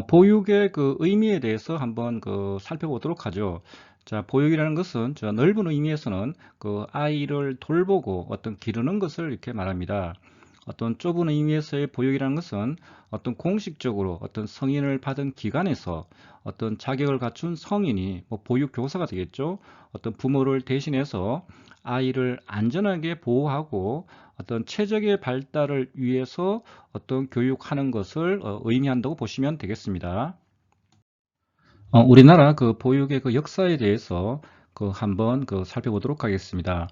보육의 그 의미에 대해서 한번 살펴보도록 하죠. 자, 보육이라는 것은 저 넓은 의미에서는 그 아이를 돌보고 어떤 기르는 것을 이렇게 말합니다. 어떤 좁은 의미에서의 보육이라는 것은 어떤 공식적으로 어떤 성인을 받은 기관에서 어떤 자격을 갖춘 성인이 뭐 보육 교사가 되겠죠. 어떤 부모를 대신해서 아이를 안전하게 보호하고 어떤 최적의 발달을 위해서 어떤 교육하는 것을 의미한다고 보시면 되겠습니다. 우리나라 그 보육의 그 역사에 대해서 한번 살펴보도록 하겠습니다.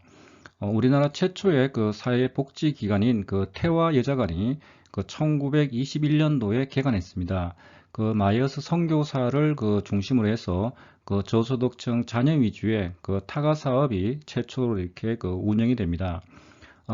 우리나라 최초의 그 사회복지기관인 그 태화여자관이 그 1921년도에 개관했습니다. 그 마이어스 선교사를 그 중심으로 해서 그 저소득층 자녀 위주의 그 타가 사업이 최초로 이렇게 그 운영이 됩니다.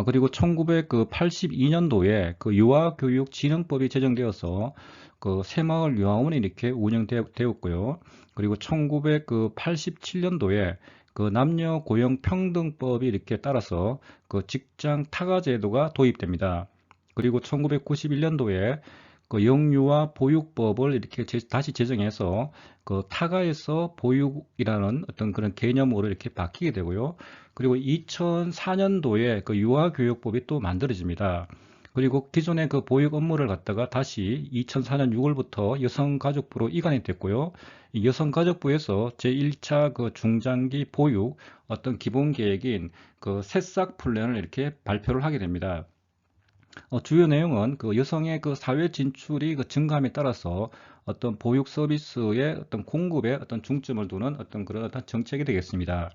그리고 1982년도에 그 유아교육진흥법이 제정되어서 그 새마을 유아원이 이렇게 운영되었고요. 그리고 1987년도에 그 남녀 고용 평등법이 이렇게 따라서 그 직장 타가 제도가 도입됩니다. 그리고 1991년도에 그 영유아 보육법을 이렇게 다시 제정해서 그 타가에서 보육이라는 어떤 그런 개념으로 이렇게 바뀌게 되고요. 그리고 2004년도에 그 유아교육법이 또 만들어집니다. 그리고 기존의 그 보육 업무를 갖다가 다시 2004년 6월부터 여성가족부로 이관이 됐고요. 이 여성가족부에서 제1차 그 중장기 보육 어떤 기본 계획인 그 새싹 플랜을 이렇게 발표를 하게 됩니다. 주요 내용은 그 여성의 그 사회 진출이 그 증가함에 따라서 어떤 보육 서비스의 어떤 공급에 어떤 중점을 두는 어떤 그런 어떤 정책이 되겠습니다.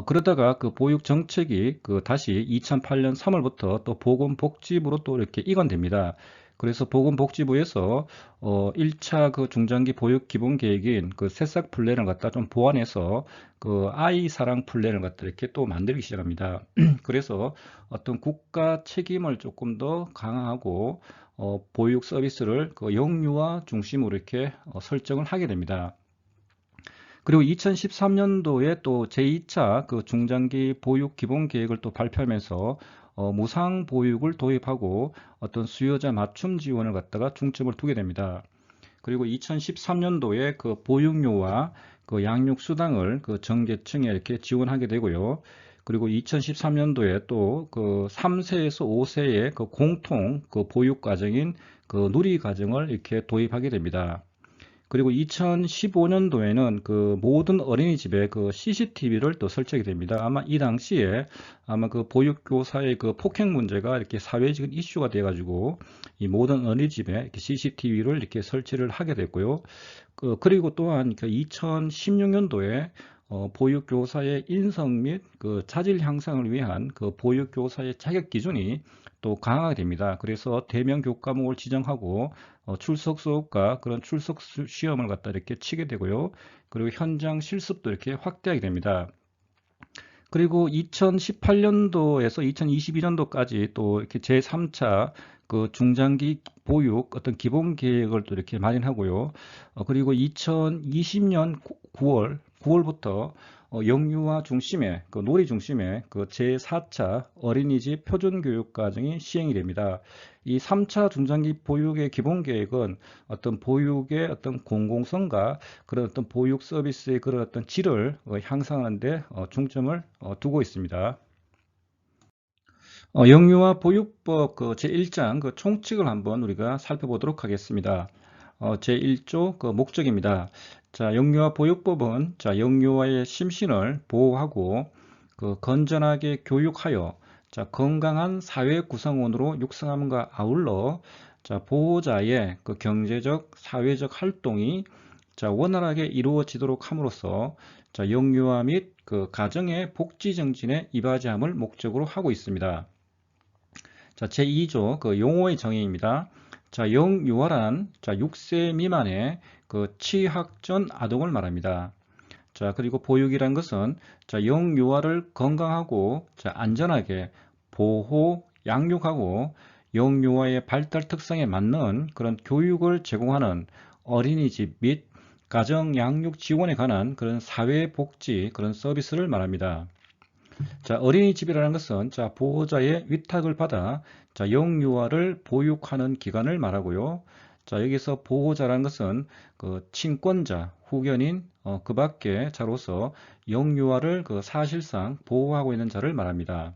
그러다가 그 보육 정책이 그 다시 2008년 3월부터 또 보건복지부로 또 이렇게 이관됩니다. 그래서 보건복지부에서 1차 그 중장기 보육 기본 계획인 그 새싹 플랜을 갖다 좀 보완해서 그 아이 사랑 플랜을 갖다 이렇게 또 만들기 시작합니다. 그래서 어떤 국가 책임을 조금 더 강화하고 보육 서비스를 그 영유아 중심으로 이렇게 설정을 하게 됩니다. 그리고 2013년도에 또 제2차 그 중장기 보육 기본 계획을 또 발표하면서 무상 보육을 도입하고 어떤 수요자 맞춤 지원을 갖다가 중점을 두게 됩니다. 그리고 2013년도에 그 보육료와 그 양육 수당을 그 전계층에 이렇게 지원하게 되고요. 그리고 2013년도에 또 그 3세에서 5세의 그 공통 그 보육 과정인 그 누리 과정을 이렇게 도입하게 됩니다. 그리고 2015년도에는 그 모든 어린이집에 그 CCTV를 또 설치하게 됩니다. 아마 이 당시에 아마 그 보육교사의 그 폭행 문제가 이렇게 사회적인 이슈가 돼가지고 이 모든 어린이집에 이렇게 CCTV를 이렇게 설치를 하게 됐고요. 그리고 또한 그 2016년도에 보육교사의 인성 및 그 자질 향상을 위한 그 보육교사의 자격 기준이 또 강화가 됩니다. 그래서 대면 교과목을 지정하고 출석 수업과 그런 출석 시험을 갖다 이렇게 치게 되고요. 그리고 현장 실습도 이렇게 확대하게 됩니다. 그리고 2018년도에서 2022년도까지 또 이렇게 제3차 그 중장기 보육 어떤 기본 계획을 또 이렇게 마련하고요. 그리고 2020년 9월부터 영유아 중심의 그 놀이 중심의 그 제4차 어린이집 표준교육 과정이 시행이 됩니다. 이 3차 중장기 보육의 기본 계획은 어떤 보육의 어떤 공공성과 그런 어떤 보육 서비스의 그런 어떤 질을 향상하는 데 중점을 두고 있습니다. 영유아 보육법 그 제1장 그 총칙을 한번 우리가 살펴보도록 하겠습니다. 제1조 그 목적입니다. 자, 영유아 보육법은 자, 영유아의 심신을 보호하고 그 건전하게 교육하여 자, 건강한 사회 구성원으로 육성함과 아울러 자, 보호자의 그 경제적, 사회적 활동이 자, 원활하게 이루어지도록 함으로써 자, 영유아 및 그 가정의 복지 정진에 이바지함을 목적으로 하고 있습니다. 자, 제2조 그 용어의 정의입니다. 자, 영유아란 자, 6세 미만의 그 취학 전 아동을 말합니다. 자, 그리고 보육이란 것은 자, 영유아를 건강하고 자, 안전하게 보호, 양육하고 영유아의 발달 특성에 맞는 그런 교육을 제공하는 어린이집 및 가정 양육 지원에 관한 그런 사회복지 그런 서비스를 말합니다. 자, 어린이집이라는 것은 자, 보호자의 위탁을 받아 자, 영유아를 보육하는 기관을 말하고요. 자, 여기서 보호자라는 것은 그 친권자, 후견인, 그 밖의 자로서 영유아를 그 사실상 보호하고 있는 자를 말합니다.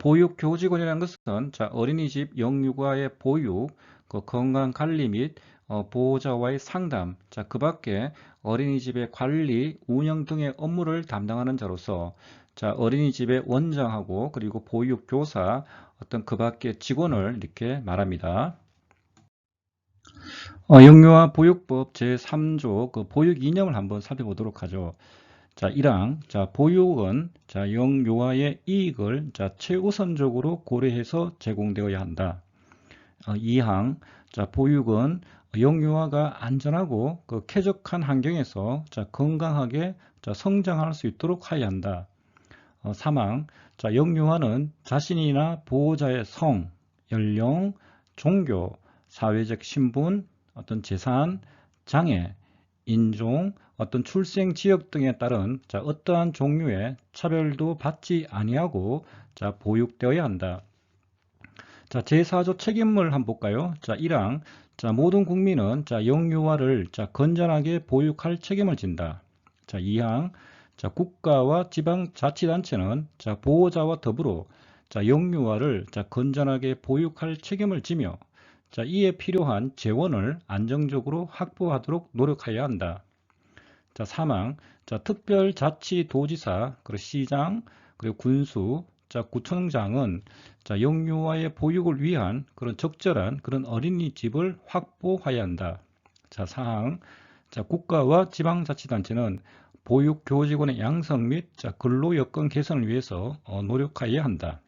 보육교직원이라는 것은 자, 어린이집 영유아의 보육, 그 건강관리 및 보호자와의 상담, 자, 그 밖에 어린이집의 관리, 운영 등의 업무를 담당하는 자로서 자, 어린이집의 원장하고 그리고 보육교사, 어떤 그 밖의 직원을 이렇게 말합니다. 영유아 보육법 제3조 그 보육 이념을 한번 살펴보도록 하죠. 자, 1항. 자, 보육은 자, 영유아의 이익을 자, 최우선적으로 고려해서 제공되어야 한다. 2항. 자, 보육은 영유아가 안전하고 그 쾌적한 환경에서 자, 건강하게 자, 성장할 수 있도록 하여야 한다. 3항. 자, 영유아는 자신이나 보호자의 성, 연령, 종교, 사회적 신분, 어떤 재산, 장애, 인종, 어떤 출생 지역 등에 따른 자, 어떠한 종류의 차별도 받지 아니하고 자, 보육되어야 한다. 자, 제4조 책임을 한번 볼까요? 자, 1항. 자, 모든 국민은 자, 영유아를 자, 건전하게 보육할 책임을 진다. 자, 2항. 자, 국가와 지방자치단체는 자, 보호자와 더불어 자, 영유아를 자, 건전하게 보육할 책임을 지며 자, 이에 필요한 재원을 안정적으로 확보하도록 노력해야 한다. 자, 3항. 자, 특별자치도지사, 그리고 시장, 그리고 군수, 자, 구청장은 자, 영유아의 보육을 위한 그런 적절한 그런 어린이집을 확보해야 한다. 자, 4항. 자, 국가와 지방자치단체는 보육교직원의 양성 및 자, 근로여건 개선을 위해서 노력해야 한다.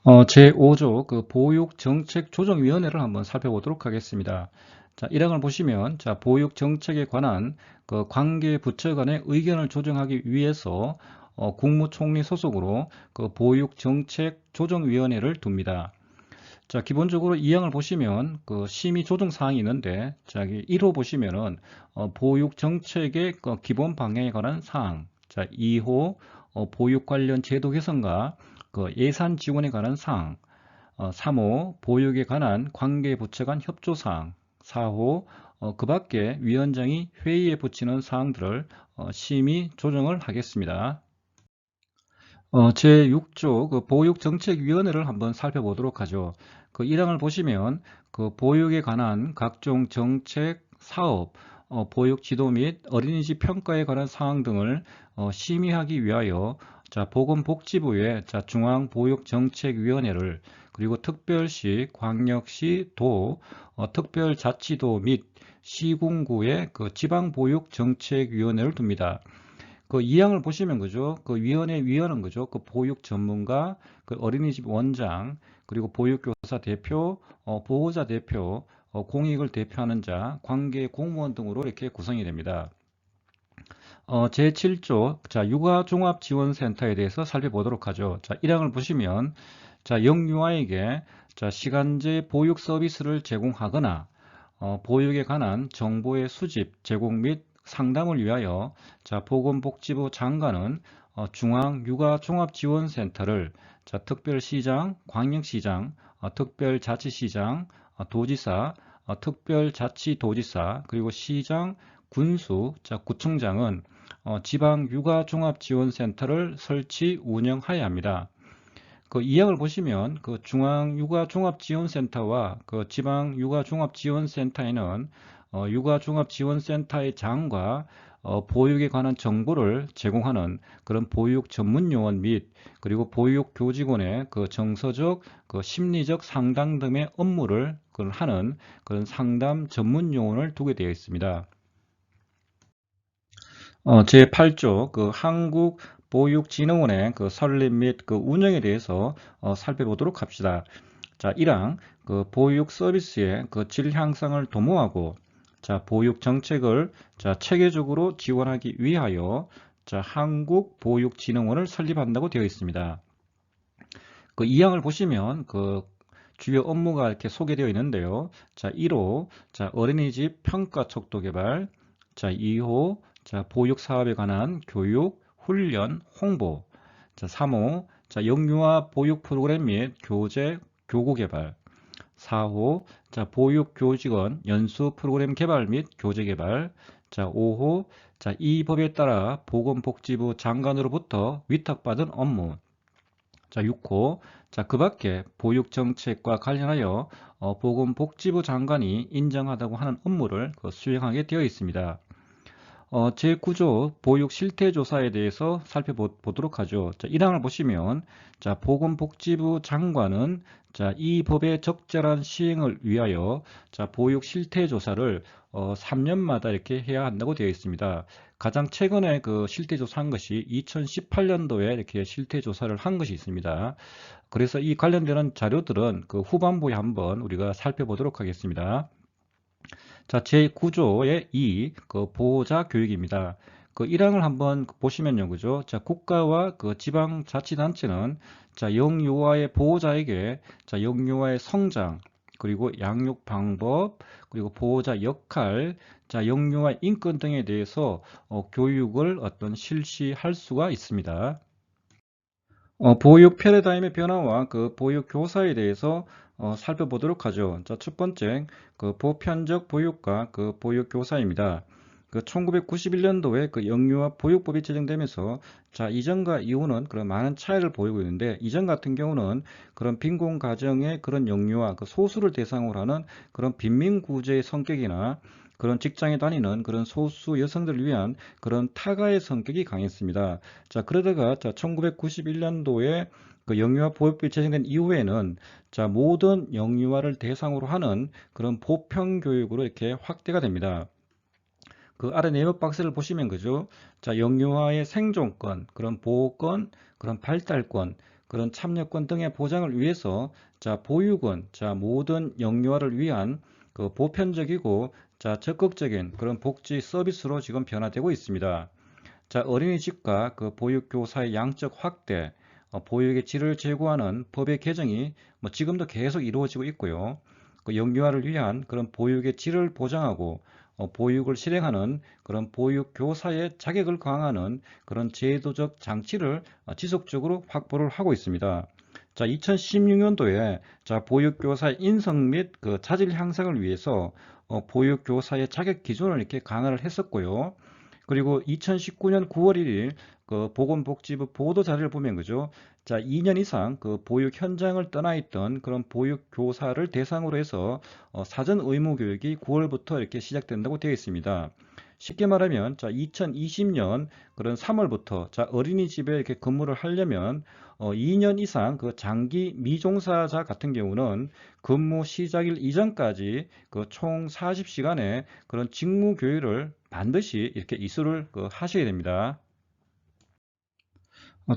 제5조 그 보육정책조정위원회를 한번 살펴보도록 하겠습니다. 자, 1항을 보시면 자, 보육정책에 관한 그 관계 부처 간의 의견을 조정하기 위해서 국무총리 소속으로 그 보육정책조정위원회를 둡니다. 자, 기본적으로 2항을 보시면 그 심의 조정 사항이 있는데 자, 1호 보시면은 보육정책의 그 기본 방향에 관한 사항, 자, 2호 보육 관련 제도 개선과 그 예산 지원에 관한 사항, 3호 보육에 관한 관계 부처 간 협조 사항, 4호 그 밖에 위원장이 회의에 붙이는 사항들을 심의 조정을 하겠습니다. 제6조 그 보육정책위원회를 한번 살펴보도록 하죠. 그 1항을 보시면 그 보육에 관한 각종 정책, 사업, 보육 지도 및 어린이집 평가에 관한 사항 등을 심의하기 위하여 자, 보건복지부의 자, 중앙보육정책위원회를 그리고 특별시, 광역시, 도, 특별자치도 및 시군구의 그 지방보육정책위원회를 둡니다. 그 2항을 보시면 그죠? 그 위원은 그죠? 그 보육 전문가, 그 어린이집 원장, 그리고 보육교사 대표, 보호자 대표, 공익을 대표하는 자, 관계 공무원 등으로 이렇게 구성이 됩니다. 제7조, 자, 육아종합지원센터에 대해서 살펴보도록 하죠. 자, 1항을 보시면, 자, 영유아에게 자, 시간제 보육 서비스를 제공하거나, 보육에 관한 정보의 수집, 제공 및 상담을 위하여 자, 보건복지부 장관은 중앙육아종합지원센터를 자, 특별시장, 광역시장, 특별자치시장, 도지사, 특별자치도지사, 그리고 시장, 군수, 자, 구청장은 지방육아종합지원센터를 설치 운영하여야 합니다. 그 2항을 보시면 그 중앙육아종합지원센터와 그 지방육아종합지원센터에는 육아종합지원센터의 장과 보육에 관한 정보를 제공하는 그런 보육 전문 요원 및 그리고 보육 교직원의 그 정서적, 그 심리적 상담 등의 업무를 하는 그런 상담 전문 요원을 두게 되어 있습니다. 제8조 그 한국보육진흥원의 그 설립 및 그 운영에 대해서 살펴보도록 합시다. 자, 1항 그 보육 서비스의 그 질 향상을 도모하고 자, 보육 정책을 자, 체계적으로 지원하기 위하여 자, 한국보육진흥원을 설립한다고 되어 있습니다. 그 2항을 보시면 그 주요 업무가 이렇게 소개되어 있는데요. 자, 1호 자, 어린이집 평가 척도 개발, 자, 2호 자, 보육 사업에 관한 교육, 훈련, 홍보, 자, 3호 자, 영유아 보육 프로그램 및 교재, 교구 개발, 4호 자, 보육교직원 연수 프로그램 개발 및 교재 개발. 자, 5호. 자, 이 법에 따라 보건복지부 장관으로부터 위탁받은 업무. 자, 6호. 자, 그 밖에 보육정책과 관련하여 보건복지부 장관이 인정하다고 하는 업무를 수행하게 되어 있습니다. 제9조 보육 실태조사에 대해서 살펴보도록 하죠. 자, 1항을 보시면, 자, 보건복지부 장관은 자, 이 법의 적절한 시행을 위하여 자, 보육 실태조사를 3년마다 이렇게 해야 한다고 되어 있습니다. 가장 최근에 그 실태조사한 것이 2018년도에 이렇게 실태조사를 한 것이 있습니다. 그래서 이 관련되는 자료들은 그 후반부에 한번 우리가 살펴보도록 하겠습니다. 자, 제9조의 2, 그 보호자 교육입니다. 그 1항을 한번 보시면요, 그죠? 자, 국가와 그 지방자치단체는 자, 영유아의 보호자에게 자, 영유아의 성장, 그리고 양육 방법, 그리고 보호자 역할, 자, 영유아 인권 등에 대해서 교육을 실시할 수가 있습니다. 보육 패러다임의 변화와 그 보육 교사에 대해서 살펴보도록 하죠. 자, 첫 번째, 그 보편적 보육과 그 보육 교사입니다. 그 1991년도에 그 영유아 보육법이 제정되면서 자, 이전과 이후는 그런 많은 차이를 보이고 있는데, 이전 같은 경우는 그런 빈곤 가정의 그런 영유아 그 소수를 대상으로 하는 그런 빈민구제의 성격이나 그런 직장에 다니는 그런 소수 여성들을 위한 그런 타가의 성격이 강했습니다. 자, 그러다가 자, 1991년도에 그 영유아 보육법이 제정된 이후에는 자, 모든 영유아를 대상으로 하는 그런 보편 교육으로 이렇게 확대가 됩니다. 그 아래 네모 박스를 보시면 그죠? 자, 영유아의 생존권, 그런 보호권, 그런 발달권, 그런 참여권 등의 보장을 위해서 자, 보육은 자, 모든 영유아를 위한 그 보편적이고 자, 적극적인 그런 복지 서비스로 지금 변화되고 있습니다. 자, 어린이집과 그 보육교사의 양적 확대, 보육의 질을 제고하는 법의 개정이 지금도 계속 이루어지고 있고요. 그 영유아를 위한 그런 보육의 질을 보장하고 보육을 실행하는 그런 보육교사의 자격을 강화하는 그런 제도적 장치를 지속적으로 확보를 하고 있습니다. 자, 2016년도에 자, 보육교사의 인성 및 그 자질 향상을 위해서 보육교사의 자격 기준을 이렇게 강화를 했었고요. 그리고 2019년 9월 1일 그 보건복지부 보도 자료를 보면 그죠? 자, 2년 이상 그 보육 현장을 떠나 있던 그런 보육 교사를 대상으로 해서 사전 의무 교육이 9월부터 이렇게 시작된다고 되어 있습니다. 쉽게 말하면 자, 2020년 그런 3월부터 자, 어린이집에 이렇게 근무를 하려면 2년 이상 그 장기 미종사자 같은 경우는 근무 시작일 이전까지 그 총 40시간의 그런 직무 교육을 반드시 이렇게 이수를 하셔야 됩니다.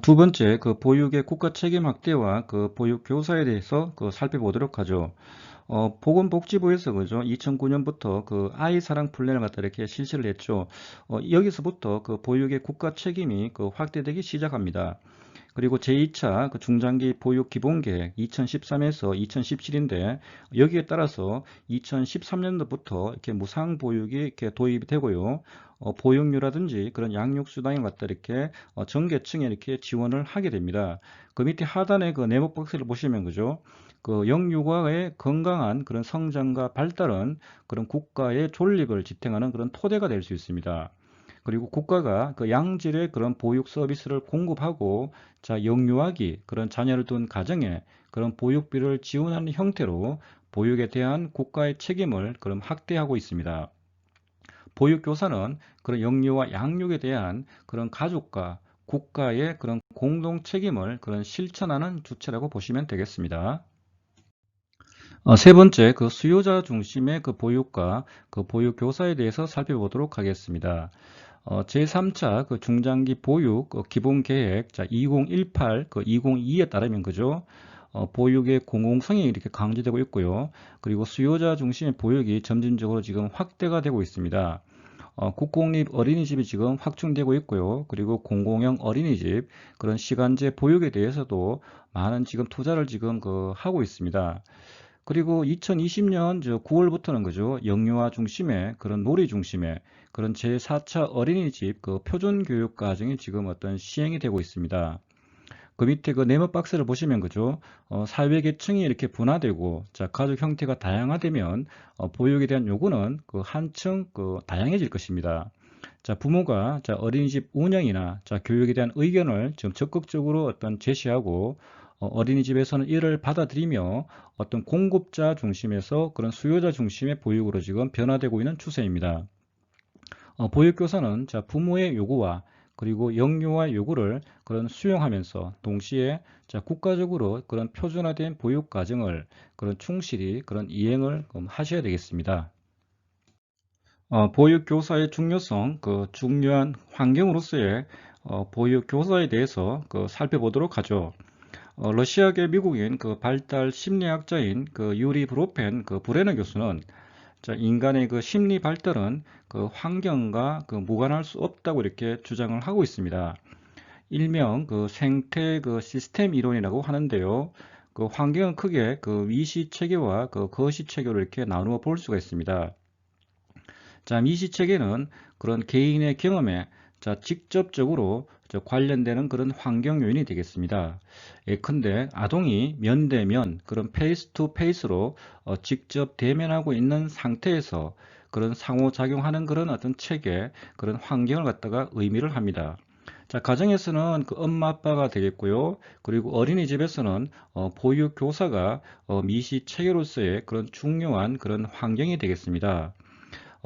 두 번째, 그 보육의 국가 책임 확대와 그 보육 교사에 대해서 살펴보도록 하죠. 보건복지부에서 그죠? 2009년부터 그 아이 사랑 플랜을 갖다 이렇게 실시를 했죠. 여기서부터 그 보육의 국가 책임이 확대되기 시작합니다. 그리고 제2차 그 중장기 보육 기본계획 2013에서 2017인데 여기에 따라서 2013년도부터 이렇게 무상 보육이 이렇게 도입이 되고요. 보육료라든지 그런 양육 수당을 갖다 이렇게 전 계층에 이렇게 지원을 하게 됩니다. 그 밑에 하단에 그 네모 박스를 보시면 그죠? 그 영유아의 건강한 그런 성장과 발달은 그런 국가의 존립을 지탱하는 그런 토대가 될 수 있습니다. 그리고 국가가 그 양질의 그런 보육 서비스를 공급하고 자, 영유아기 그런 자녀를 둔 가정에 그런 보육비를 지원하는 형태로 보육에 대한 국가의 책임을 그럼 확대하고 있습니다. 보육교사는 그런 영유아 양육에 대한 그런 가족과 국가의 그런 공동 책임을 그런 실천하는 주체라고 보시면 되겠습니다. 세 번째, 그 수요자 중심의 그 보육과 그 보육교사에 대해서 살펴보도록 하겠습니다. 제3차 그 중장기 보육 기본 계획 자 2018 그 2022에 따르면 그죠? 보육의 공공성이 이렇게 강조되고 있고요. 그리고 수요자 중심의 보육이 점진적으로 지금 확대가 되고 있습니다. 국공립 어린이집이 지금 확충되고 있고요. 그리고 공공형 어린이집 그런 시간제 보육에 대해서도 많은 지금 투자를 지금 하고 있습니다. 그리고 2020년 9월부터는 그죠? 영유아 중심의 그런 놀이 중심의 그런 제4차 어린이집 그 표준 교육 과정이 지금 시행이 되고 있습니다. 그 밑에 그 네모 박스를 보시면 그죠? 사회 계층이 이렇게 분화되고, 자, 가족 형태가 다양화되면 보육에 대한 요구는 그 한층 다양해질 것입니다. 자, 부모가 자, 어린이집 운영이나 자, 교육에 대한 의견을 좀 적극적으로 제시하고, 어린이집에서는 이를 받아들이며 어떤 공급자 중심에서 그런 수요자 중심의 보육으로 지금 변화되고 있는 추세입니다. 보육교사는 자, 부모의 요구와 그리고 영유아 요구를 그런 수용하면서 동시에 자, 국가적으로 그런 표준화된 보육 과정을 그런 충실히 그런 이행을 하셔야 되겠습니다. 보육교사의 중요성, 그 중요한 환경으로서의 보육교사에 대해서 살펴보도록 하죠. 러시아계 미국인 그 발달 심리학자인 그 유리 브로펜 그 브레너 교수는 자, 인간의 그 심리 발달은 그 환경과 무관할 수 없다고 이렇게 주장을 하고 있습니다. 일명 그 생태 그 시스템 이론이라고 하는데요. 그 환경은 크게 그 미시 체계와 그 거시 체계로 이렇게 나누어 볼 수가 있습니다. 자, 미시 체계는 그런 개인의 경험에 자, 직접적으로 관련되는 그런 환경 요인이 되겠습니다. 예컨대 아동이 면대면 그런 페이스 투 페이스로 직접 대면하고 있는 상태에서 그런 상호작용하는 그런 어떤 체계, 그런 환경을 갖다가 의미를 합니다. 자, 가정에서는 그 엄마 아빠가 되겠고요. 그리고 어린이집에서는 보육 교사가 미시 체계로서의 그런 중요한 그런 환경이 되겠습니다.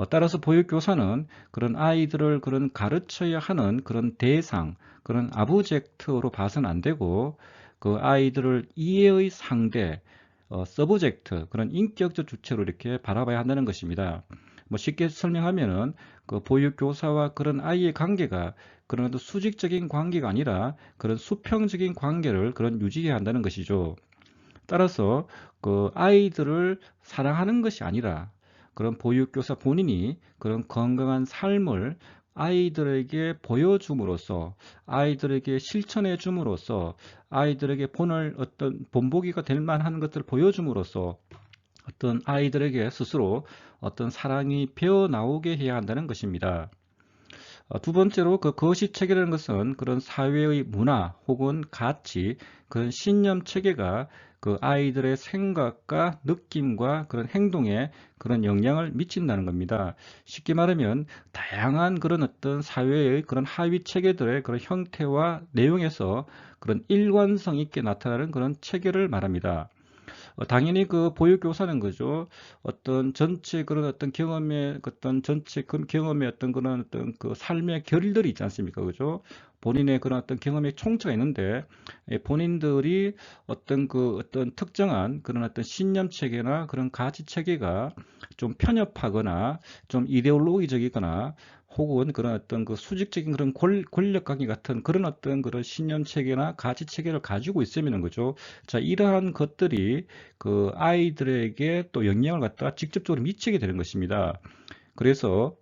따라서 보육교사는 그런 아이들을 그런 가르쳐야 하는 그런 대상, 그런 아브젝트로 봐서는 안 되고, 그 아이들을 이해의 상대, 서브젝트, 그런 인격적 주체로 이렇게 바라봐야 한다는 것입니다. 뭐 쉽게 설명하면은 그 보육교사와 그런 아이의 관계가 그런 어떤 수직적인 관계가 아니라 그런 수평적인 관계를 그런 유지해야 한다는 것이죠. 따라서 그 아이들을 사랑하는 것이 아니라 그런 보육교사 본인이 그런 건강한 삶을 아이들에게 보여줌으로써 아이들에게 실천해 줌으로써 아이들에게 본을 어떤 본보기가 될 만한 것들을 보여줌으로써 어떤 아이들에게 스스로 어떤 사랑이 배어 나오게 해야 한다는 것입니다. 두 번째로 그 거시 체계라는 것은 그런 사회의 문화 혹은 가치, 그런 신념 체계가 그 아이들의 생각과 느낌과 그런 행동에 그런 영향을 미친다는 겁니다. 쉽게 말하면 다양한 그런 어떤 사회의 그런 하위 체계들의 그런 형태와 내용에서 그런 일관성 있게 나타나는 그런 체계를 말합니다. 당연히 그 보육교사는 그죠. 어떤 전체 그런 어떤 경험의 어떤 전체 그 경험의 어떤 그런 어떤 그 삶의 결들이 있지 않습니까? 그죠? 본인의 그런 어떤 경험의 총체가 있는데 본인들이 어떤 그 어떤 특정한 그런 어떤 신념 체계나 그런 가치 체계가 좀 편협하거나 좀 이데올로기적이거나 혹은 그런 어떤 그 수직적인 그런 권력 관계 같은 그런 어떤 그런 신념 체계나 가치 체계를 가지고 있으면은 그죠. 자, 이러한 것들이 그 아이들에게 또 영향을 갖다가 직접적으로 미치게 되는 것입니다. 그래서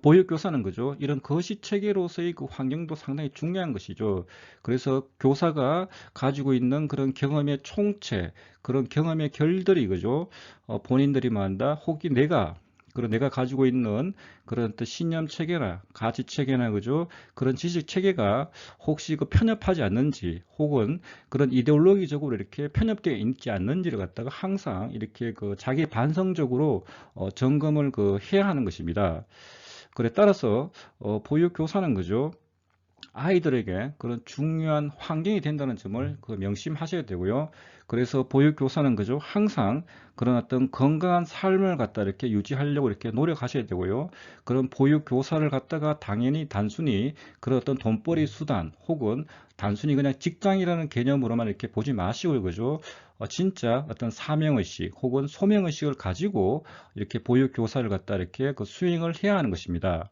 보육교사는 그죠. 이런 거시 체계로서의 그 환경도 상당히 중요한 것이죠. 그래서 교사가 가지고 있는 그런 경험의 총체, 그런 경험의 결들이 그죠. 본인들이 말한다. 혹이 내가 가지고 있는 그런 또 신념 체계나 가치 체계나 그죠. 그런 지식 체계가 혹시 그 편협하지 않는지 혹은 그런 이데올로기적으로 이렇게 편협되어 있지 않는지를 갖다가 항상 이렇게 그 자기 반성적으로 점검을 해야 하는 것입니다. 그래 따라서 보육교사는 그죠. 아이들에게 그런 중요한 환경이 된다는 점을 명심하셔야 되고요. 그래서 보육교사는 그죠. 항상 그런 어떤 건강한 삶을 갖다 이렇게 유지하려고 이렇게 노력하셔야 되고요. 그런 보육교사를 갖다가 당연히 단순히 그런 어떤 돈벌이 수단 혹은 단순히 그냥 직장이라는 개념으로만 이렇게 보지 마시고 그죠. 진짜 어떤 사명의식 혹은 소명의식을 가지고 이렇게 보육교사를 갖다 이렇게 수행을 해야 하는 것입니다.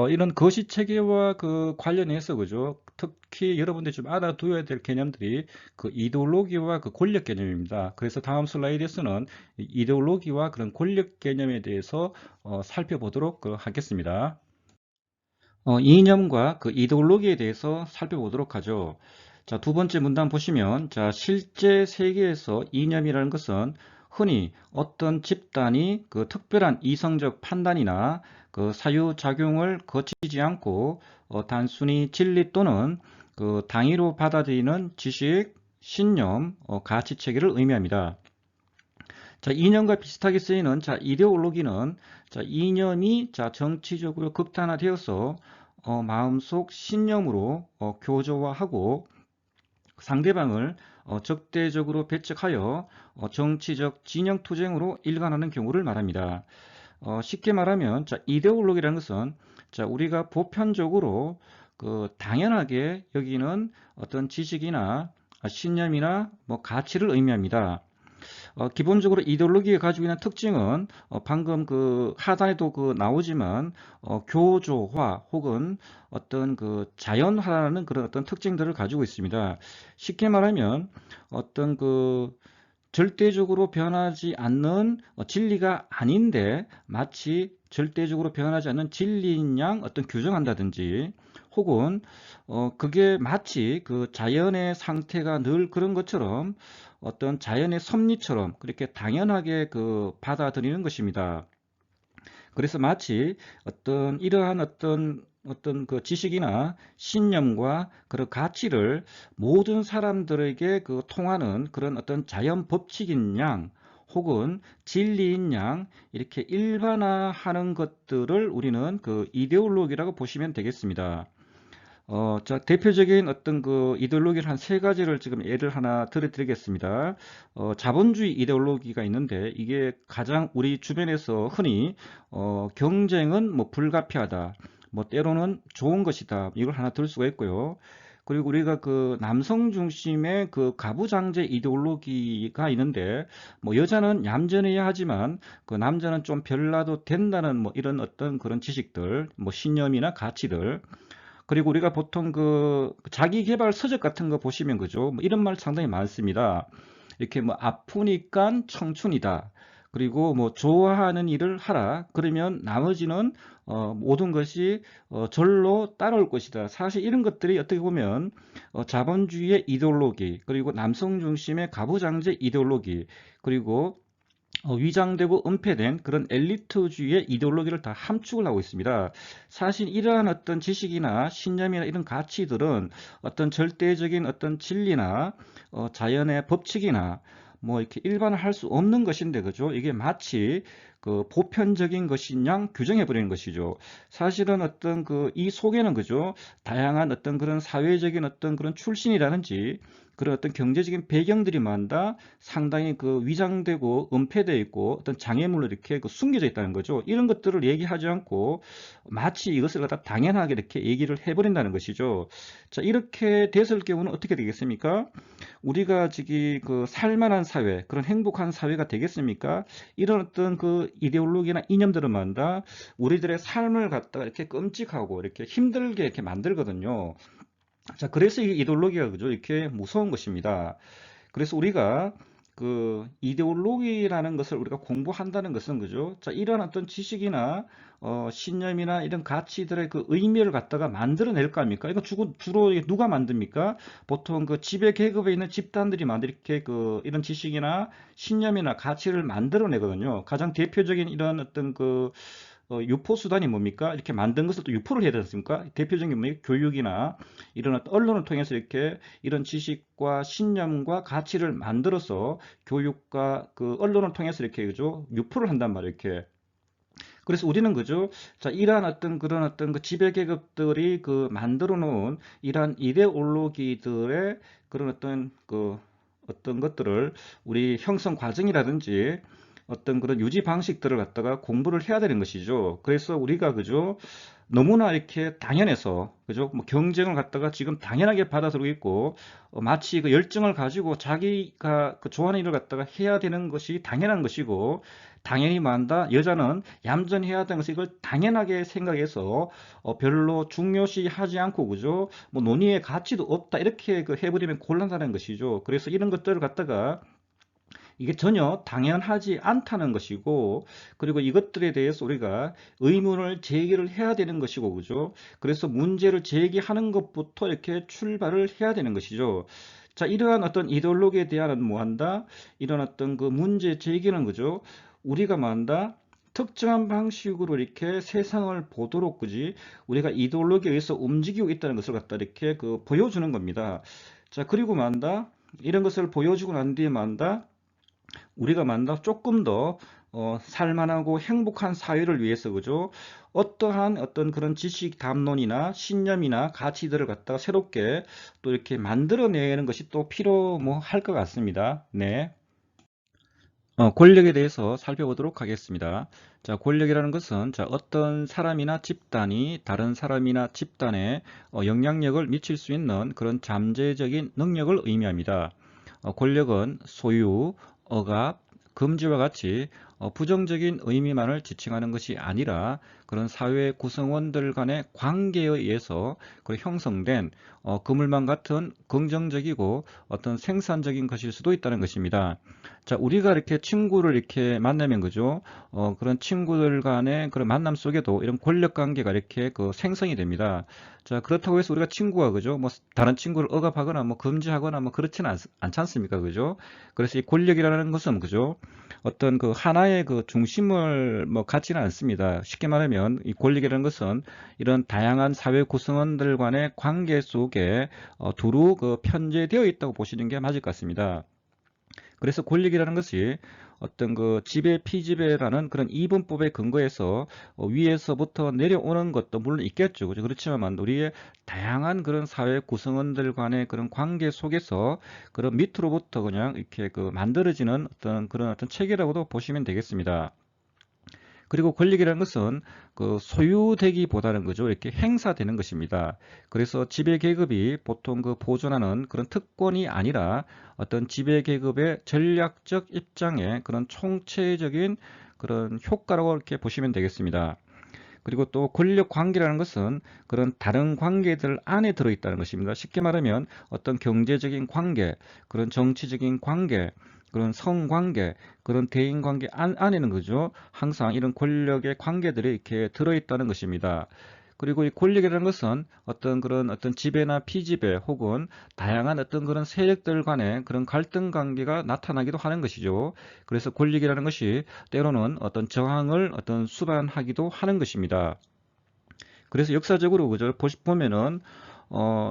이런 거시 체계와 관련해서 그죠. 특히 여러분들이 좀 알아두어야 될 개념들이 그 이데올로기와 그 권력 개념입니다. 그래서 다음 슬라이드에서는 이데올로기와 그런 권력 개념에 대해서 살펴보도록 하겠습니다. 이념과 그 이데올로기에 대해서 살펴보도록 하죠. 자, 두 번째 문단 보시면, 자, 실제 세계에서 이념이라는 것은 흔히 어떤 집단이 그 특별한 이성적 판단이나 그 사유작용을 거치지 않고 단순히 진리 또는 그 당위로 받아들이는 지식, 신념, 가치 체계를 의미합니다. 자, 이념과 비슷하게 쓰이는 자, 이데올로기는 자, 이념이 자, 정치적으로 극단화되어서 마음속 신념으로 교조화하고 상대방을 적대적으로 배척하여 정치적 진영 투쟁으로 일관하는 경우를 말합니다. 쉽게 말하면 자, 이데올로기라는 것은 자, 우리가 보편적으로 그 당연하게 여기는 어떤 지식이나 신념이나 뭐 가치를 의미합니다. 기본적으로 이데올로기가 가지고 있는 특징은 방금 그 하단에도 그 나오지만 교조화 혹은 어떤 그 자연화라는 그런 어떤 특징들을 가지고 있습니다. 쉽게 말하면 어떤 그 절대적으로 변하지 않는 진리가 아닌데 마치 절대적으로 변하지 않는 진리인 양 어떤 규정한다든지 혹은 그게 마치 그 자연의 상태가 늘 그런 것처럼 어떤 자연의 섭리처럼 그렇게 당연하게 그 받아들이는 것입니다. 그래서 마치 어떤 이러한 어떤 그 지식이나 신념과 그런 가치를 모든 사람들에게 그 통하는 그런 어떤 자연 법칙인 양 혹은 진리인 양 이렇게 일반화하는 것들을 우리는 그 이데올로기라고 보시면 되겠습니다. 자, 대표적인 어떤 그 이데올로기를 한 세 가지를 지금 예를 하나 들어드리겠습니다. 자본주의 이데올로기가 있는데 이게 가장 우리 주변에서 흔히 경쟁은 뭐 불가피하다, 뭐 때로는 좋은 것이다 이걸 하나 들 수가 있고요. 그리고 우리가 그 남성 중심의 그 가부장제 이데올로기가 있는데 뭐 여자는 얌전해야 하지만 그 남자는 좀 별나도 된다는 뭐 이런 어떤 그런 지식들, 뭐 신념이나 가치들 그리고 우리가 보통 그 자기 개발 서적 같은 거 보시면 그죠? 뭐 이런 말 상당히 많습니다. 이렇게 뭐 아프니까 청춘이다. 그리고 뭐 좋아하는 일을 하라. 그러면 나머지는 모든 것이 절로 따라올 것이다. 사실 이런 것들이 어떻게 보면 자본주의의 이데올로기, 그리고 남성 중심의 가부장제 이데올로기, 그리고 위장되고 은폐된 그런 엘리트주의의 이데올로기를 다 함축을 하고 있습니다. 사실 이러한 어떤 지식이나 신념이나 이런 가치들은 어떤 절대적인 어떤 진리나 자연의 법칙이나 뭐 이렇게 일반화할 수 없는 것인데 그죠? 이게 마치 그 보편적인 것인 양 규정해 버리는 것이죠. 사실은 어떤 그 이 속에는 그죠? 다양한 어떤 그런 사회적인 어떤 그런 출신이라든지 그런 어떤 경제적인 배경들이 많다 상당히 그 위장되고 은폐되어 있고 어떤 장애물로 이렇게 그 숨겨져 있다는 거죠. 이런 것들을 얘기하지 않고 마치 이것을 갖다 당연하게 이렇게 얘기를 해버린다는 것이죠. 자, 이렇게 됐을 경우는 어떻게 되겠습니까? 우리가 지금 그 살만한 사회, 그런 행복한 사회가 되겠습니까? 이런 어떤 그 이데올로기나 이념들은 만다 우리들의 삶을 갖다가 이렇게 끔찍하고 이렇게 힘들게 이렇게 만들거든요. 자, 그래서 이 이데올로기가 그죠? 이렇게 무서운 것입니다. 그래서 우리가 그 이데올로기라는 것을 우리가 공부한다는 것은 그죠? 자, 이런 어떤 지식이나 신념이나 이런 가치들의 그 의미를 갖다가 만들어낼 거 아닙니까? 이거 주로 누가 만듭니까? 보통 그 지배 계급에 있는 집단들이 이렇게 그 이런 지식이나 신념이나 가치를 만들어내거든요. 가장 대표적인 이런 어떤 그 유포 수단이 뭡니까? 이렇게 만든 것을 또 유포를 해야 되지 않습니까? 대표적인 게 뭐예요? 교육이나 이런 어떤 언론을 통해서 이렇게 이런 지식과 신념과 가치를 만들어서 교육과 그 언론을 통해서 이렇게 그죠? 유포를 한단 말이에요. 이렇게. 그래서 우리는 그죠? 자, 이러한 어떤 그런 어떤 그 지배 계급들이 그 만들어 놓은 이러한 이데올로기들의 그런 어떤 그 어떤 것들을 우리 형성 과정이라든지 어떤 그런 유지 방식들을 갖다가 공부를 해야 되는 것이죠. 그래서 우리가 그죠? 너무나 이렇게 당연해서 그죠? 뭐 경쟁을 갖다가 지금 당연하게 받아들이고 있고 마치 그 열정을 가지고 자기가 그 좋아하는 일을 갖다가 해야 되는 것이 당연한 것이고 당연히 만다 여자는 얌전해야 되는 것을 이걸 당연하게 생각해서 별로 중요시하지 않고 그죠? 뭐 논의의 가치도 없다 이렇게 그 해버리면 곤란하다는 것이죠. 그래서 이런 것들을 갖다가 이게 전혀 당연하지 않다는 것이고 그리고 이것들에 대해서 우리가 의문을 제기를 해야 되는 것이고 그죠? 그래서 문제를 제기하는 것부터 이렇게 출발을 해야 되는 것이죠. 자, 이러한 어떤 이데올로기에 대한 뭐 한다? 이런 어떤 그 문제 제기는 그죠? 우리가 뭐 한다? 특정한 방식으로 이렇게 세상을 보도록 그지 우리가 이데올로기에 의해서 움직이고 있다는 것을 갖다 이렇게 보여주는 겁니다. 자, 그리고 만다 이런 것을 보여주고 난 뒤에 만다 우리가 만다 조금 더 살만하고 행복한 사회를 위해서 그죠? 어떠한 어떤 그런 지식 담론이나 신념이나 가치들을 갖다가 새롭게 또 이렇게 만들어내는 것이 또 필요 뭐 할 것 같습니다. 네. 권력에 대해서 살펴보도록 하겠습니다. 자, 권력이라는 것은 자, 어떤 사람이나 집단이 다른 사람이나 집단에 영향력을 미칠 수 있는 그런 잠재적인 능력을 의미합니다. 권력은 소유, 억압, 금지와 같이 부정적인 의미만을 지칭하는 것이 아니라 그런 사회 구성원들 간의 관계에 의해서 형성된 그물망 같은 긍정적이고 어떤 생산적인 것일 수도 있다는 것입니다. 자, 우리가 이렇게 친구를 이렇게 만나면 그죠? 그런 친구들 간의 그런 만남 속에도 이런 권력 관계가 이렇게 생성이 됩니다. 자, 그렇다고 해서 우리가 친구가 그죠? 뭐 다른 친구를 억압하거나 뭐 금지하거나 뭐 그렇지는 않지 않습니까? 그죠? 그래서 이 권력이라는 것은 그죠? 어떤 하나의 중심을 뭐 갖지는 않습니다. 쉽게 말하면 이 권력이라는 것은 이런 다양한 사회 구성원들 간의 관계 속에 두루 편재되어 있다고 보시는 게 맞을 것 같습니다. 그래서 권력이라는 것이 어떤 지배 피지배라는 그런 이분법에 근거해서 위에서부터 내려오는 것도 물론 있겠죠. 그죠? 그렇지만 우리의 다양한 그런 사회 구성원들 간의 그런 관계 속에서 그런 밑으로부터 그냥 이렇게 만들어지는 어떤 그런 어떤 체계라고도 보시면 되겠습니다. 그리고 권력이라는 것은 소유되기보다는 그죠 이렇게 행사되는 것입니다. 그래서 지배 계급이 보통 보존하는 그런 특권이 아니라 어떤 지배 계급의 전략적 입장에 그런 총체적인 그런 효과라고 이렇게 보시면 되겠습니다. 그리고 또 권력 관계라는 것은 그런 다른 관계들 안에 들어있다는 것입니다. 쉽게 말하면 어떤 경제적인 관계, 그런 정치적인 관계, 그런 성관계, 그런 대인관계 안에는 그죠. 항상 이런 권력의 관계들이 이렇게 들어있다는 것입니다. 그리고 이 권력이라는 것은 어떤 그런 어떤 지배나 피지배 혹은 다양한 어떤 그런 세력들 간의 그런 갈등 관계가 나타나기도 하는 것이죠. 그래서 권력이라는 것이 때로는 어떤 저항을 어떤 수반하기도 하는 것입니다. 그래서 역사적으로 그죠 보면은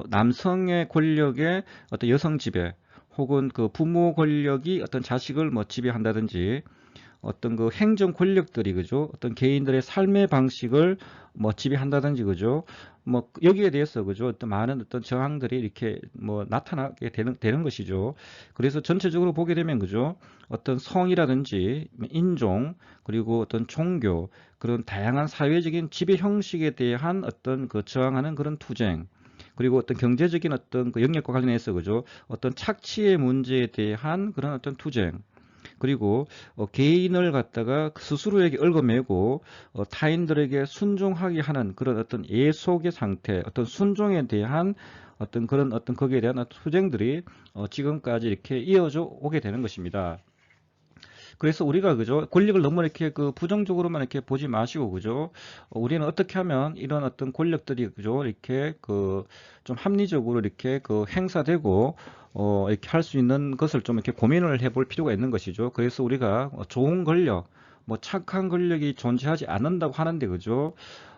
남성의 권력의 어떤 여성 지배 혹은 부모 권력이 어떤 자식을 뭐 지배한다든지 어떤 행정 권력들이 그죠 어떤 개인들의 삶의 방식을 뭐 지배한다든지 그죠 뭐 여기에 대해서 그죠 어떤 많은 어떤 저항들이 이렇게 뭐 나타나게 되는 것이죠. 그래서 전체적으로 보게 되면 그죠 어떤 성이라든지 인종 그리고 어떤 종교 그런 다양한 사회적인 지배 형식에 대한 어떤 저항하는 그런 투쟁 그리고 어떤 경제적인 어떤 영역과 관련해서 그죠 어떤 착취의 문제에 대한 그런 어떤 투쟁 그리고 개인을 갖다가 스스로에게 얽어매고 타인들에게 순종하게 하는 그런 어떤 예속의 상태, 어떤 순종에 대한 어떤 그런 어떤 거기에 대한 어떤 투쟁들이 지금까지 이렇게 이어져 오게 되는 것입니다. 그래서 우리가 그죠 권력을 너무 이렇게 부정적으로만 이렇게 보지 마시고 그죠 우리는 어떻게 하면 이런 어떤 권력들이 그죠 이렇게 좀 합리적으로 이렇게 행사되고 이렇게 할 수 있는 것을 좀 이렇게 고민을 해볼 필요가 있는 것이죠. 그래서 우리가 좋은 권력 뭐 착한 권력이 존재하지 않는다고 하는데 그죠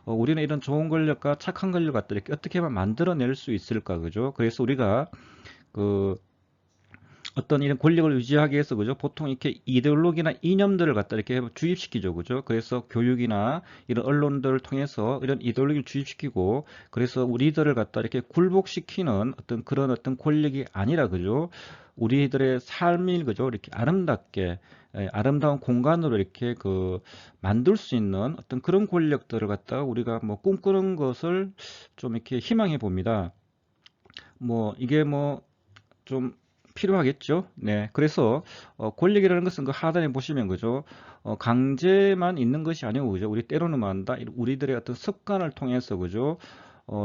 우리는 이런 좋은 권력과 착한 권력 같은 이렇게 어떻게 하면 만들어낼 수 있을까 그죠 그래서 우리가 그 어떤 이런 권력을 유지하기 위해서 그죠 보통 이렇게 이데올로기나 이념들을 갖다 이렇게 주입시키죠 그죠 그래서 교육이나 이런 언론들을 통해서 이런 이데올로기를 주입시키고 그래서 우리들을 갖다 이렇게 굴복시키는 어떤 그런 어떤 권력이 아니라 그죠 우리들의 삶이 그죠 이렇게 아름답게 아름다운 공간으로 이렇게 만들 수 있는 어떤 그런 권력들을 갖다가 우리가 뭐 꿈꾸는 것을 좀 이렇게 희망해 봅니다. 뭐 이게 뭐 좀 필요하겠죠. 네. 그래서 권력이라는 것은 하단에 보시면 그죠. 강제만 있는 것이 아니고 그죠. 우리 때로는 만다 우리들의 어떤 습관을 통해서 그죠.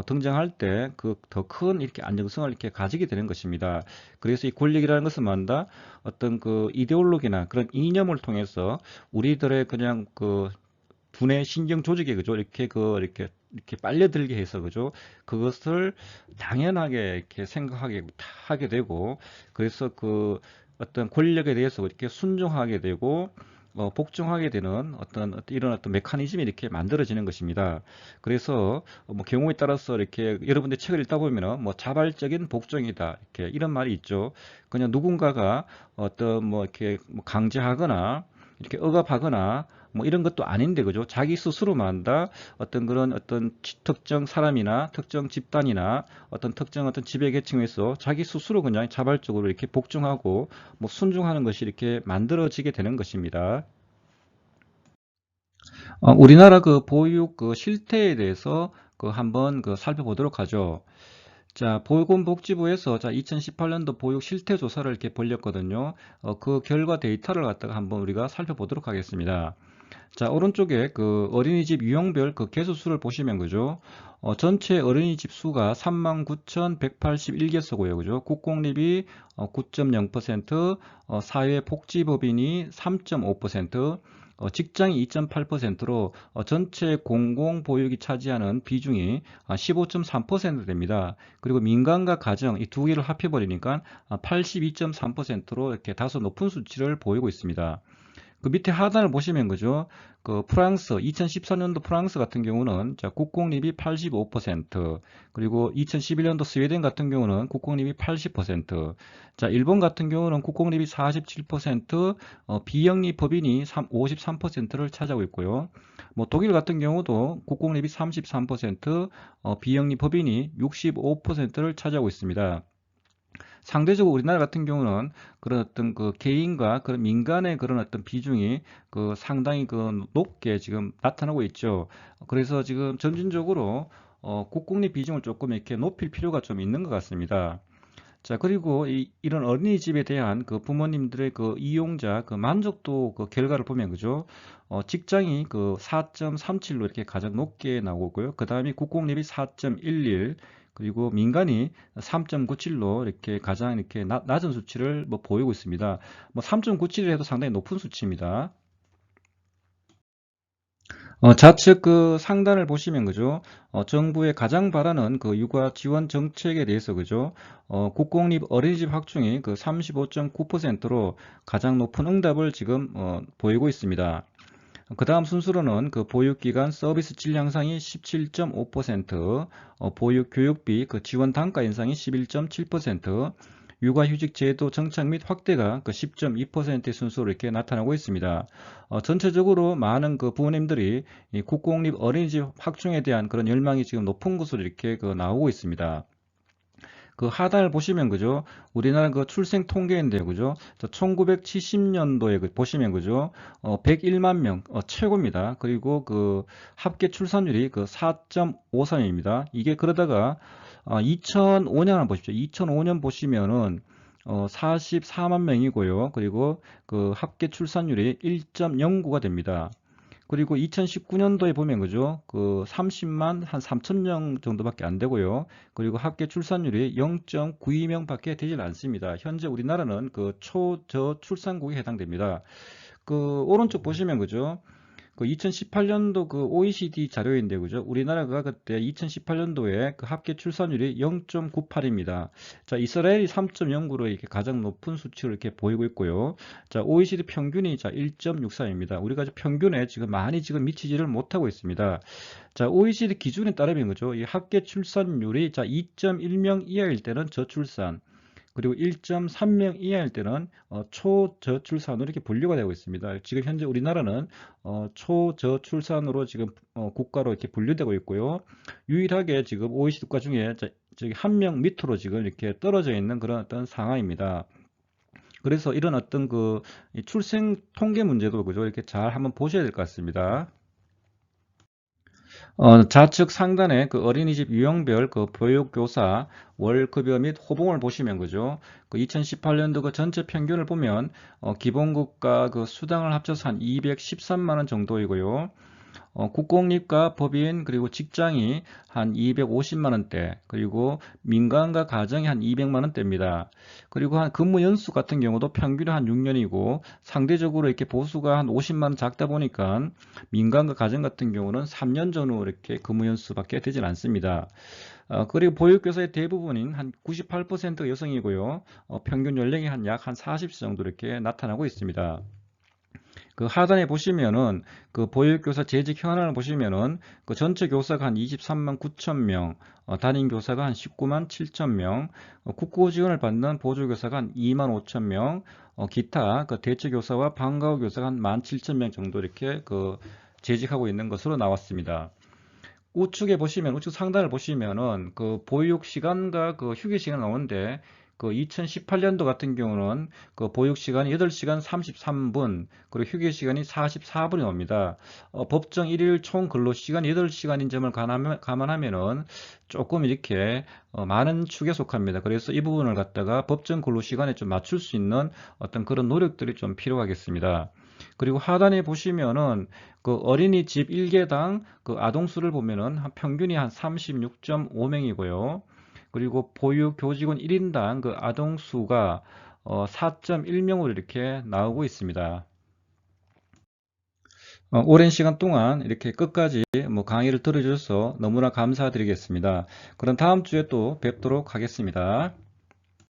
등장할 때 더 큰 이렇게 안정성을 이렇게 가지게 되는 것입니다. 그래서 이 권력이라는 것은 만다 어떤 이데올로기나 그런 이념을 통해서 우리들의 그냥 두뇌 신경 조직에 그죠 이렇게 빨려들게 해서 그죠 그것을 당연하게 이렇게 생각하게 하게 되고 그래서 어떤 권력에 대해서 이렇게 순종하게 되고 복종하게 되는 이런 메커니즘이 이렇게 만들어지는 것입니다. 그래서 뭐 경우에 따라서 이렇게 여러분들 책을 읽다 보면은 뭐 자발적인 복종이다 이렇게 이런 말이 있죠. 그냥 누군가가 뭐 이렇게 뭐 강제하거나 이렇게 억압하거나 뭐 이런 것도 아닌데 그죠? 자기 스스로만 다 그런 특정 사람이나 특정 집단이나 특정 지배 계층에서 자기 스스로 그냥 자발적으로 이렇게 복종하고 뭐 순종하는 것이 이렇게 만들어지게 되는 것입니다. 우리나라 그 보육 그 실태에 대해서 한번 살펴보도록 하죠. 자, 보건복지부에서 자 2018년도 보육 실태 조사를 이렇게 벌렸거든요. 그 결과 데이터를 갖다가 한번 우리가 살펴보도록 하겠습니다. 자, 오른쪽에 그 어린이집 유형별 그 개수수를 보시면 그죠? 전체 어린이집 수가 39,181개소고요. 그죠? 국공립이 9.0%, 사회복지법인이 3.5%, 직장이 2.8%로 전체 공공보육이 차지하는 비중이 15.3% 됩니다. 그리고 민간과 가정 이 두 개를 합해버리니까 82.3%로 이렇게 다소 높은 수치를 보이고 있습니다. 그 밑에 하단을 보시면 그죠? 그 프랑스 2014년도 프랑스 같은 경우는 자 국공립이 85%, 그리고 2011년도 스웨덴 같은 경우는 국공립이 80%, 자 일본 같은 경우는 국공립이 47%, 비영리 법인이 53%를 차지하고 있고요. 뭐 독일 같은 경우도 국공립이 33%, 비영리 법인이 65%를 차지하고 있습니다. 상대적으로 우리나라 같은 경우는 그런 그 개인과 그런 민간의 그런 비중이 상당히 높게 지금 나타나고 있죠. 그래서 지금 점진적으로 국공립 비중을 조금 이렇게 높일 필요가 좀 있는 것 같습니다. 자, 그리고 이런 어린이집에 대한 부모님들의 이용자 만족도 결과를 보면 그죠? 직장이 4.37로 이렇게 가장 높게 나오고요. 그 다음에 국공립이 4.11, 그리고 민간이 3.97로 이렇게 가장 이렇게 낮은 수치를 뭐 보이고 있습니다. 뭐 3.97을 해도 상당히 높은 수치입니다. 좌측 상단을 보시면 그죠? 정부의 가장 바라는 육아 지원 정책에 대해서 그죠? 국공립 어린이집 확충이 35.9%로 가장 높은 응답을 지금 보이고 있습니다. 그 다음 순서로는 보육기관 서비스 질 향상이 17.5%, 보육 교육비 지원 단가 인상이 11.7%, 육아휴직 제도 정착 및 확대가 10.2%의 순서로 이렇게 나타나고 있습니다. 전체적으로 많은 부모님들이 이 국공립 어린이집 확충에 대한 그런 열망이 지금 높은 것으로 이렇게 나오고 있습니다. 하단을 보시면 그죠? 우리나라 출생 통계인데요, 그죠? 1970년도에 보시면 그죠? 101만 명 최고입니다. 그리고 합계 출산율이 4.53입니다. 이게 그러다가 2005년을 보십시오. 2005년 보시면은 44만 명이고요. 그리고 합계 출산율이 1.09가 됩니다. 그리고 2019년도에 보면 그죠? 30만 한 3천 명 정도밖에 안 되고요. 그리고 합계 출산율이 0.92명밖에 되질 않습니다. 현재 우리나라는 초저출산국에 해당됩니다. 오른쪽 보시면 그죠? 2018년도 OECD 자료인데 그죠? 우리나라가 그때 2018년도에 합계 출산율이 0.98입니다. 자, 이스라엘이 3.09로 이렇게 가장 높은 수치를 이렇게 보이고 있고요. 자, OECD 평균이 자 1.63입니다. 우리가 평균에 지금 많이 지금 미치지를 못하고 있습니다. 자, OECD 기준에 따르면 그죠? 이 합계 출산율이 자 2.1명 이하일 때는 저출산, 그리고 1.3명 이하일 때는 초저출산으로 이렇게 분류가 되고 있습니다. 지금 현재 우리나라는 초저출산으로 지금 국가로 이렇게 분류되고 있고요. 유일하게 지금 OECD 국가 중에 저기 한 명 밑으로 지금 이렇게 떨어져 있는 그런 상황입니다. 그래서 이런 이 출생 통계 문제도 그죠? 이렇게 잘 한번 보셔야 될 것 같습니다. 좌측 상단에 어린이집 유형별 보육교사 월급여 및 호봉을 보시면 그죠? 2018년도 전체 평균을 보면 기본급과 수당을 합쳐서 한 213만 원 정도이고요. 국공립과 법인 그리고 직장이 한 250만 원대, 그리고 민간과 가정이 한 200만 원대입니다. 그리고 한 근무 연수 같은 경우도 평균이 한 6년이고 상대적으로 이렇게 보수가 한 50만 원 작다 보니까 민간과 가정 같은 경우는 3년 전후 이렇게 근무 연수밖에 되질 않습니다. 그리고 보육교사의 대부분인 한 98%가 여성이고요. 평균 연령이 약 한 40세 정도 이렇게 나타나고 있습니다. 그 하단에 보시면은 그 보육교사 재직 현황을 보시면은 그 전체 교사가 한 23만 9천 명, 담임 교사가 한 19만 7천 명, 국고 지원을 받는 보조교사가 한 2만 5천 명, 기타 그 대체 교사와 방과후 교사가 한 1만 7천 명 정도 이렇게 그 재직하고 있는 것으로 나왔습니다. 우측에 보시면 우측 상단을 보시면은 그 보육 시간과 그 휴게 시간 나오는데 그 2018년도 같은 경우는 그 보육 시간이 8시간 33분 그리고 휴게 시간이 44분이 옵니다. 법정 일일 총 근로 시간이 8시간인 점을 감안하면은 조금 이렇게 많은 축에 속합니다. 그래서 이 부분을 갖다가 법정 근로 시간에 좀 맞출 수 있는 어떤 그런 노력들이 좀 필요하겠습니다. 그리고 하단에 보시면은 그 어린이집 1개당 그 아동수를 보면은 평균이 한 36.5명이고요. 그리고 보육 교직원 1인당 그 아동수가 4.1명으로 이렇게 나오고 있습니다. 오랜 시간 동안 이렇게 끝까지 뭐 강의를 들어주셔서 너무나 감사드리겠습니다. 그럼 다음 주에 또 뵙도록 하겠습니다.